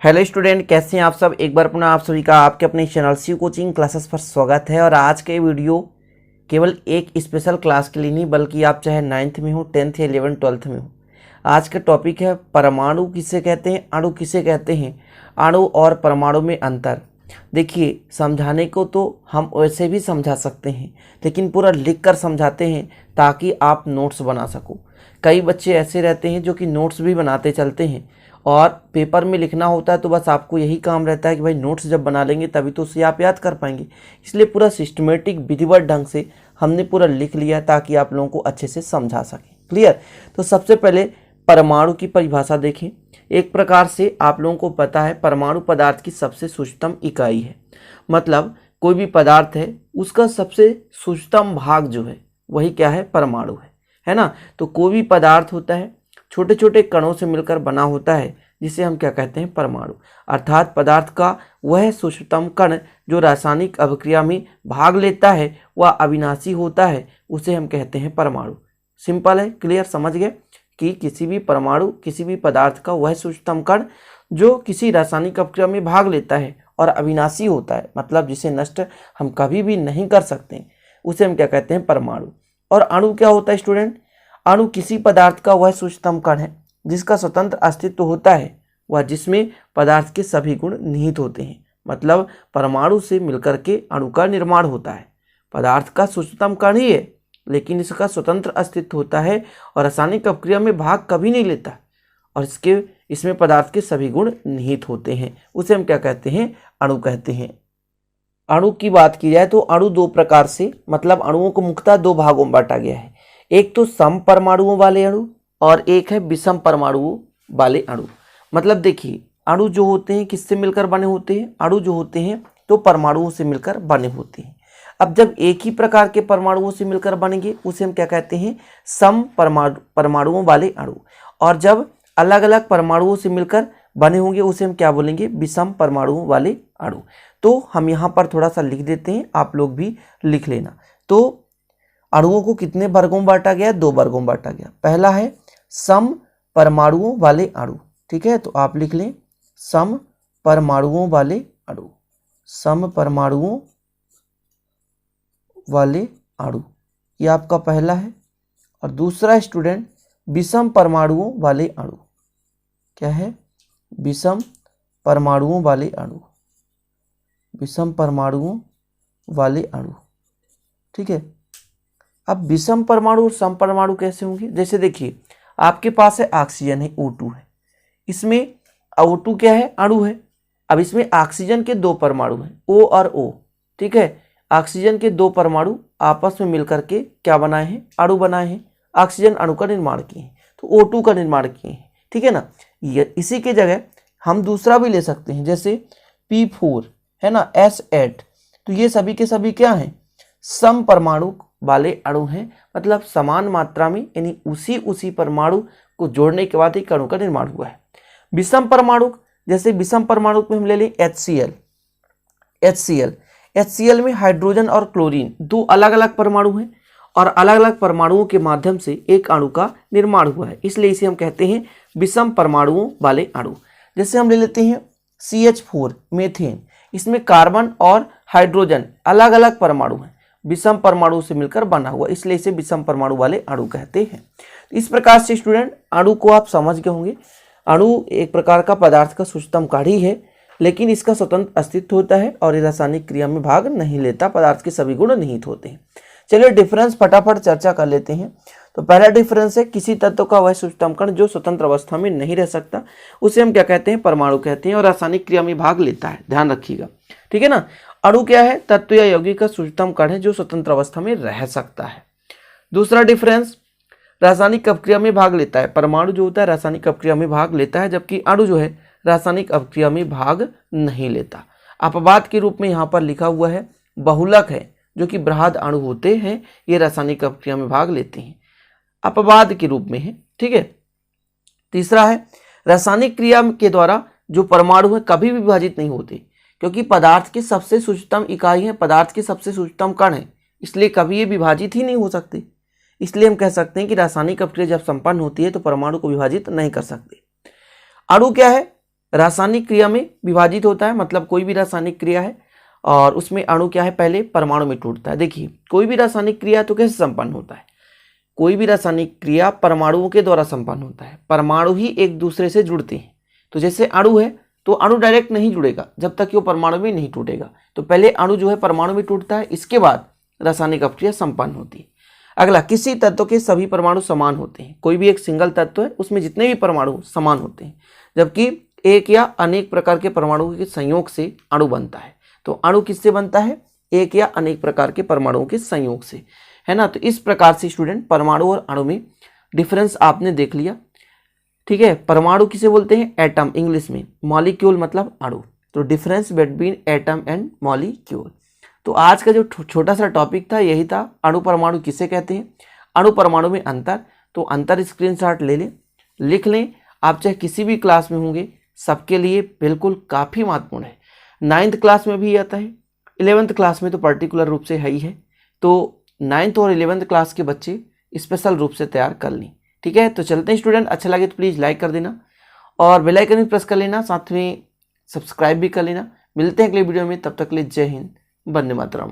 Hello student, कैसे हैं आप सब। एक बार पुनः आप सभी का आपके अपने चैनल सी कोचिंग क्लासेस पर स्वागत है। और आज के वीडियो केवल एक स्पेशल क्लास के लिए नहीं, बल्कि आप चाहे 9th में हो, 10th या 11th 12th में हो। आज का टॉपिक है परमाणु किसे कहते हैं, अणु किसे कहते हैं, अणु और परमाणु में अंतर। देखिए, समझाने को तो हम वैसे भी समझा सकते हैं, लेकिन पूरा लिख कर समझाते हैं ताकि आप नोट्स बना सको। कई बच्चे ऐसे रहते हैं जो कि नोट्स भी बनाते चलते हैं और पेपर में लिखना होता है तो बस आपको यही काम रहता है कि भाई नोट्स जब बना लेंगे तभी तो उसे आप याद कर पाएंगे। इसलिए पूरा सिस्टमेटिक विधिवत ढंग से हमने पूरा लिख लिया ताकि आप लोगों को अच्छे से समझा सकें। क्लियर। तो सबसे पहले परमाणु की परिभाषा देखें। एक प्रकार से आप लोगों को पता है परमाणु पदार्थ की सबसे सूक्ष्म इकाई है। मतलब कोई भी पदार्थ है उसका सबसे सूक्ष्म भाग जो है वही क्या है, परमाणु है ना। तो कोई भी पदार्थ होता है छोटे छोटे कणों से मिलकर बना होता है, जिसे हम क्या कहते हैं, परमाणु। अर्थात पदार्थ का वह सूक्ष्मतम कण जो रासायनिक अभिक्रिया में भाग लेता है वह अविनाशी होता है, उसे हम कहते हैं परमाणु। सिंपल है, क्लियर, समझ गए कि किसी भी परमाणु किसी भी पदार्थ का वह सूक्ष्मतम कण जो किसी रासायनिक अभिक्रिया में भाग लेता है और अविनाशी होता है, मतलब जिसे नष्ट हम कभी भी नहीं कर सकते, उसे हम क्या कहते हैं, परमाणु। और अणु क्या होता है स्टूडेंट? अणु किसी पदार्थ का वह सूक्ष्मतम कण है जिसका स्वतंत्र अस्तित्व होता है, वह जिसमें पदार्थ के सभी गुण निहित होते हैं। मतलब परमाणु से मिलकर के अणु का निर्माण होता है। पदार्थ का सूक्ष्मतम कण ही है लेकिन इसका स्वतंत्र अस्तित्व होता है और रासायनिक अभिक्रिया में भाग कभी नहीं लेता, और इसमें पदार्थ के सभी गुण निहित होते हैं, उसे हम क्या कहते हैं, अणु कहते हैं। अणु की बात की जाए तो अणु दो प्रकार से, मतलब अणुओं को मुख्यतः दो भागों में बांटा गया है। एक तो सम परमाणुओं वाले अणु और एक है विषम परमाणुओं वाले अणु। मतलब देखिए, अणु जो होते हैं किससे मिलकर बने होते हैं? अणु जो होते हैं तो परमाणुओं से मिलकर बने होते हैं। अब जब एक ही प्रकार के परमाणुओं से मिलकर बनेंगे उसे हम क्या कहते हैं, सम परमाणुओं वाले अणु। और जब अलग अलग परमाणुओं से मिलकर बने होंगे उसे हम क्या बोलेंगे, विषम परमाणुओं वाले अणु। तो हम यहाँ पर थोड़ा सा लिख देते हैं, आप लोग भी लिख लेना। तो अणुओं को कितने वर्गों में बांटा गया? दो वर्गों में बांटा गया। पहला है सम परमाणुओं वाले अणु, ठीक है, तो आप लिख लें सम परमाणुओं वाले अणु, सम परमाणुओं वाले अणु, ये आपका पहला है। और दूसरा स्टूडेंट विषम परमाणुओं वाले अणु, क्या है, विषम परमाणुओं वाले अणु, विषम परमाणुओं वाले अणु, ठीक है। अब विषम परमाणु और सम परमाणु कैसे होंगे? जैसे देखिए, आपके पास है ऑक्सीजन है, O2 है, इसमें O2 क्या है, अणु है। अब इसमें ऑक्सीजन के दो परमाणु हैं, O और O, ठीक है। ऑक्सीजन के दो परमाणु आपस में मिलकर के क्या बनाए हैं, अणु बनाए हैं। ऑक्सीजन अणु का निर्माण किए हैं तो O2 का निर्माण किए हैं, ठीक है ना। ये इसी के जगह हम दूसरा भी ले सकते हैं, जैसे P4 है ना, S8। तो ये सभी के सभी क्या हैं, सम परमाणु वाले अणु हैं। मतलब समान मात्रा में, यानी उसी परमाणु को जोड़ने के बाद एक अणु का निर्माण हुआ है। विषम परमाणु, जैसे विषम परमाणु में हम ले लें HCl में हाइड्रोजन और क्लोरीन दो अलग अलग परमाणु हैं और अलग अलग परमाणुओं के माध्यम से एक अणु का निर्माण हुआ है, इसलिए इसे हम कहते हैं विषम परमाणुओं वाले अणु। जैसे हम ले लेते हैं CH4 मीथेन, इसमें कार्बन और हाइड्रोजन अलग अलग परमाणु हैं, विषम परमाणु से मिलकर बना हुआ, इसलिए इसे विषम परमाणु वाले अणु कहते हैं। इस प्रकार से स्टूडेंट अणु को आप समझ गए होंगे। अणु एक प्रकार का पदार्थ का सूक्ष्मतम कण ही है, लेकिन इसका स्वतंत्र अस्तित्व होता है और ये रासायनिक क्रिया में भाग नहीं लेता, पदार्थ के सभी गुण निहित होते हैं। चलिए डिफरेंस फटाफट चर्चा कर लेते हैं। तो पहला डिफरेंस है किसी तत्व का वह सूक्ष्मतम कण जो स्वतंत्र अवस्था में नहीं रह सकता, उसे हम क्या कहते हैं, परमाणु कहते हैं, और रासायनिक क्रिया में भाग लेता है, ध्यान रखिएगा, ठीक है ना। अणु क्या है, तत्व या यौगिक का सूक्ष्मतम कण है जो स्वतंत्र अवस्था में रह सकता है। दूसरा डिफरेंस, रासायनिक अभिक्रिया में भाग लेता है। परमाणु जो होता है रासायनिक अभिक्रिया में भाग लेता है, जबकि अणु जो है रासायनिक अभिक्रिया में भाग नहीं लेता। अपवाद के रूप में यहाँ पर लिखा हुआ है बहुलक है, जो कि बृहद अणु होते हैं, ये रासायनिक अभिक्रिया में भाग लेते हैं, अपवाद के रूप में है, ठीक है। तीसरा है रासायनिक क्रिया के द्वारा जो परमाणु है कभी भी विभाजित नहीं होते, क्योंकि पदार्थ की सबसे सूक्ष्मतम इकाई है, पदार्थ की सबसे सूक्ष्मतम कण है, इसलिए कभी ये विभाजित ही नहीं हो सकते। इसलिए हम कह सकते हैं कि रासायनिक अभिक्रिया जब संपन्न होती है तो परमाणु को विभाजित नहीं कर सकते। अणु क्या है, रासायनिक क्रिया में विभाजित होता है, मतलब कोई भी रासायनिक क्रिया है और उसमें अणु क्या है, पहले परमाणु में टूटता है। देखिए कोई भी रासायनिक क्रिया तो कैसे संपन्न होता है, कोई भी रासायनिक क्रिया परमाणुओं के द्वारा संपन्न होता है। परमाणु ही एक दूसरे से जुड़ते हैं। तो जैसे अणु है तो अणु डायरेक्ट नहीं जुड़ेगा जब तक कि वो परमाणु में नहीं टूटेगा। तो पहले अणु जो है परमाणु में टूटता है, इसके बाद रासायनिक अपक्रिया संपन्न होती है। अगला, किसी तत्व के सभी परमाणु समान होते हैं। कोई भी एक सिंगल तत्व है उसमें जितने भी परमाणु समान होते हैं, जबकि एक या अनेक प्रकार के परमाणुओं के संयोग से अणु बनता है। तो अणु किससे बनता है, एक या अनेक प्रकार के परमाणुओं के संयोग से, है ना। तो इस प्रकार से स्टूडेंट परमाणु और अणु में डिफरेंस आपने देख लिया, ठीक है। परमाणु किसे बोलते हैं, एटम, इंग्लिश में मॉलिक्यूल मतलब अणु। तो difference between atom and molecule. तो आज का जो छोटा सा टॉपिक था यही था, अणु परमाणु किसे कहते हैं, अणु परमाणु में अंतर। तो अंतर स्क्रीनशॉट ले लें, लिख लें। आप चाहे किसी भी क्लास में होंगे सबके लिए बिल्कुल काफ़ी महत्वपूर्ण है। 9th क्लास में भी आता है, 11th क्लास में तो पर्टिकुलर रूप से है ही है। तो 9th और 11th क्लास के बच्चे स्पेशल रूप से तैयार कर लें, ठीक है। तो चलते हैं स्टूडेंट, अच्छा लगे तो प्लीज़ लाइक कर देना और बेल आइकन भी प्रेस कर लेना, साथ में सब्सक्राइब भी कर लेना। मिलते हैं अगले वीडियो में, तब तक के लिए जय हिंद, वंदे मातरम।